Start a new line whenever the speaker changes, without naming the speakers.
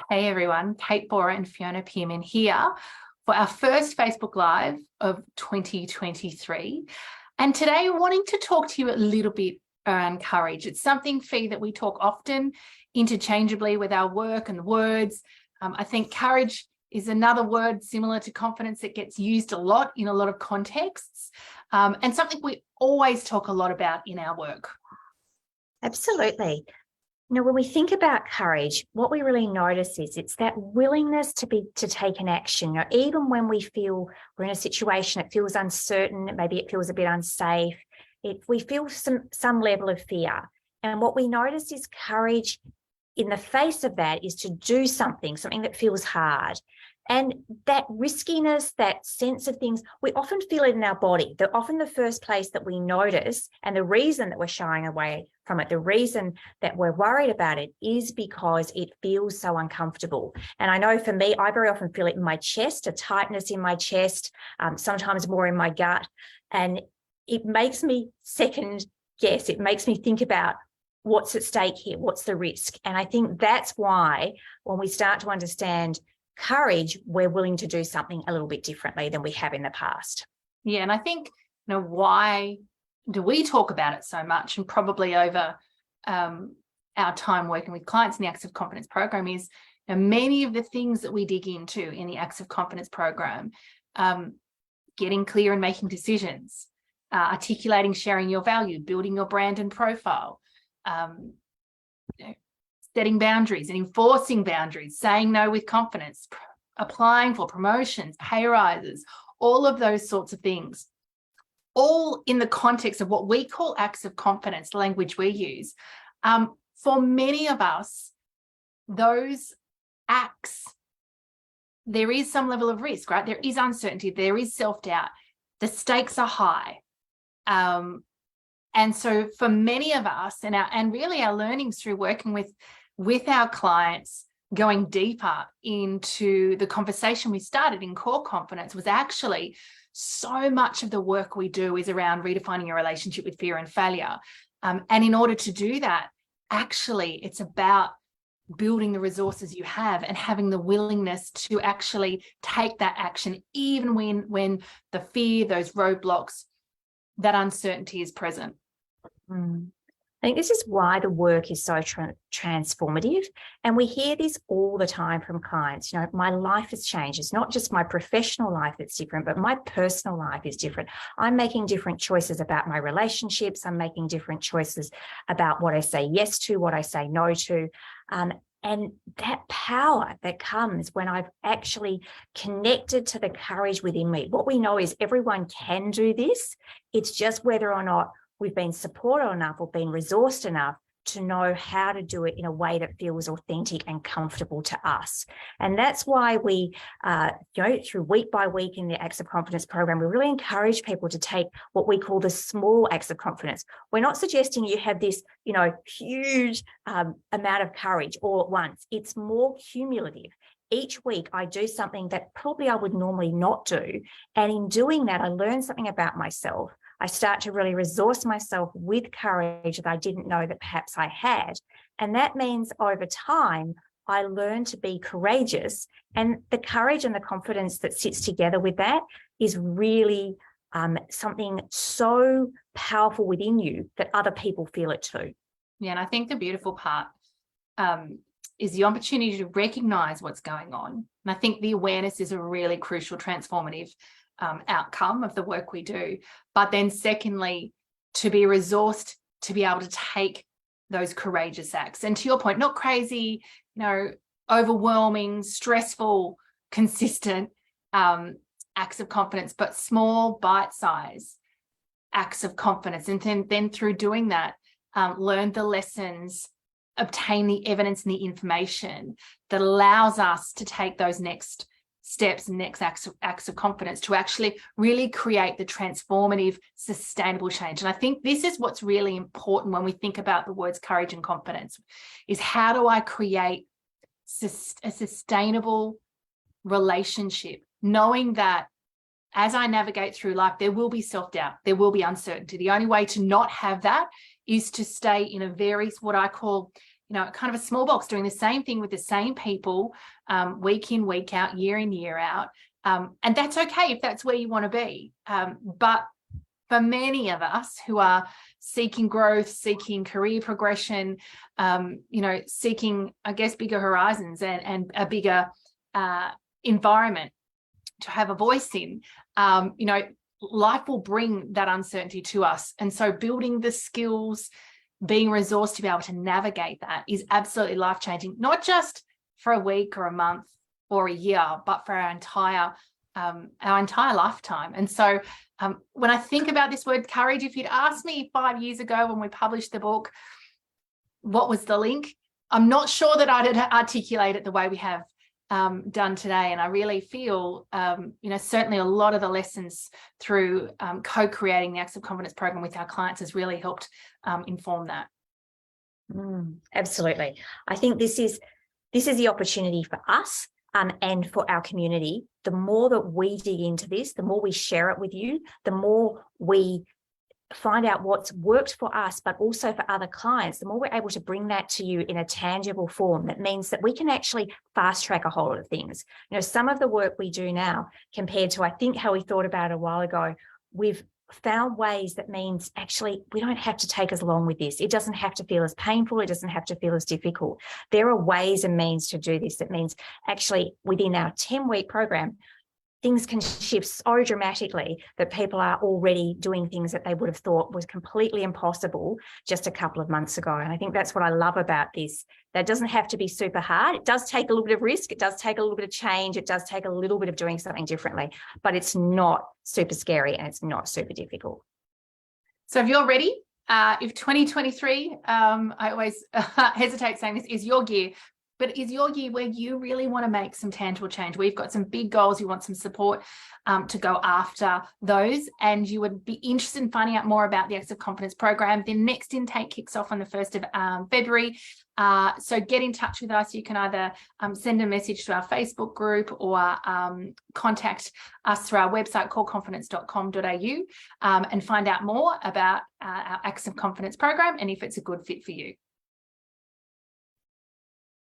Hey everyone, Kate and Fiona Pearman here for our first Facebook Live of 2023. And today wanting to talk to you a little bit around courage. It's something, Fee, that we talk often interchangeably with our work and words. I think courage is another word similar to confidence that gets used a lot in a lot of contexts, and something we always talk a lot about in our work.
Absolutely. When we think about courage, what we really notice is it's that willingness to take an action. Even when we feel we're in a situation, it feels uncertain, maybe it feels a bit unsafe, we feel some level of fear. And what we notice is courage in the face of that is to do something that feels hard. And that riskiness, that sense of things, we often feel it in our body. They're often the first place that we notice. And the reason that we're shying away from it, the reason that we're worried about it is because it feels so uncomfortable. And I know for me, I very often feel it in my chest, a tightness in my chest, sometimes more in my gut. And it makes me second guess. It makes me think about what's at stake here, what's the risk. And I think that's why when we start to understand courage, we're willing to do something a little bit differently than we have in the past.
Yeah, and I think, why do we talk about it so much, and probably over our time working with clients in the Acts of Confidence program is many of the things that we dig into in the Acts of Confidence program, getting clear and making decisions, articulating, sharing your value, building your brand and profile, setting boundaries and enforcing boundaries, saying no with confidence, applying for promotions, pay rises, all of those sorts of things, all in the context of what we call acts of confidence, the language we use. For many of us, those acts, there is some level of risk, right? There is uncertainty, there is self-doubt, the stakes are high. And so for many of us and really our learnings through working with our clients, going deeper into the conversation we started in core confidence was actually so much of the work we do is around redefining your relationship with fear and failure. And in order to do that, actually, it's about building the resources you have and having the willingness to actually take that action, even when the fear, those roadblocks, that uncertainty is present.
I think this is why the work is so transformative. And we hear this all the time from clients. My life has changed. It's not just my professional life that's different, but my personal life is different. I'm making different choices about my relationships. I'm making different choices about what I say yes to, what I say no to. And that power that comes when I've actually connected to the courage within me. What we know is everyone can do this. It's just whether or not we've been supported enough or been resourced enough to know how to do it in a way that feels authentic and comfortable to us. And that's why we, through week by week in the Acts of Confidence program, we really encourage people to take what we call the small acts of confidence. We're not suggesting you have this, huge amount of courage all at once. It's more cumulative. Each week I do something that probably I would normally not do. And in doing that, I learn something about myself. I start to really resource myself with courage that I didn't know that perhaps I had. And that means over time, I learn to be courageous. And the courage and the confidence that sits together with that is really something so powerful within you that other people feel it too.
Yeah, and I think the beautiful part is the opportunity to recognize what's going on. And I think the awareness is a really crucial transformative outcome of the work we do. But then secondly, to be resourced to be able to take those courageous acts. And to your point, not crazy, overwhelming, stressful, consistent acts of confidence, but small bite-sized acts of confidence. And then through doing that, learn the lessons, obtain the evidence and the information that allows us to take those next steps and next acts of confidence to actually really create the transformative, sustainable change. And I think this is what's really important when we think about the words courage and confidence, is how do I create a sustainable relationship, knowing that as I navigate through life, there will be self-doubt, there will be uncertainty. The only way to not have that is to stay in a very, what I call, kind of a small box, doing the same thing with the same people, week in, week out, year in, year out. And that's okay if that's where you want to be. But for many of us who are seeking growth, seeking career progression, seeking, I guess, bigger horizons and a bigger environment to have a voice in, life will bring that uncertainty to us. And so building the skills, being resourced to be able to navigate that is absolutely life-changing, not just for a week or a month or a year, but for our entire lifetime. And so when I think about this word courage, if you'd asked me 5 years ago when we published the book, what was the link? I'm not sure that I'd articulate it the way we have done today. And I really feel, certainly a lot of the lessons through co-creating the Acts of Confidence program with our clients has really helped inform that.
Absolutely. I think this is the opportunity for us and for our community. The more that we dig into this, the more we share it with you, the more we find out what's worked for us, but also for other clients, the more we're able to bring that to you in a tangible form. That means that we can actually fast track a whole lot of things. Some of the work we do now compared to, I think, how we thought about it a while ago, we've found ways that means actually we don't have to take as long with this. It doesn't have to feel as painful. It doesn't have to feel as difficult. There are ways and means to do this. That means actually within our 10-week program, things can shift so dramatically that people are already doing things that they would have thought was completely impossible just a couple of months ago. And I think that's what I love about this. That doesn't have to be super hard. It does take a little bit of risk. It does take a little bit of change. It does take a little bit of doing something differently, but it's not super scary and it's not super difficult.
So if you're ready, if 2023, I always hesitate saying this, is your year, but is your year where you really want to make some tangible change? We've got some big goals. You want some support to go after those, and you would be interested in finding out more about the Acts of Confidence program. The next intake kicks off on the 1st of February. So get in touch with us. You can either send a message to our Facebook group or contact us through our website, coreconfidence.com.au, and find out more about our Acts of Confidence program and if it's a good fit for you.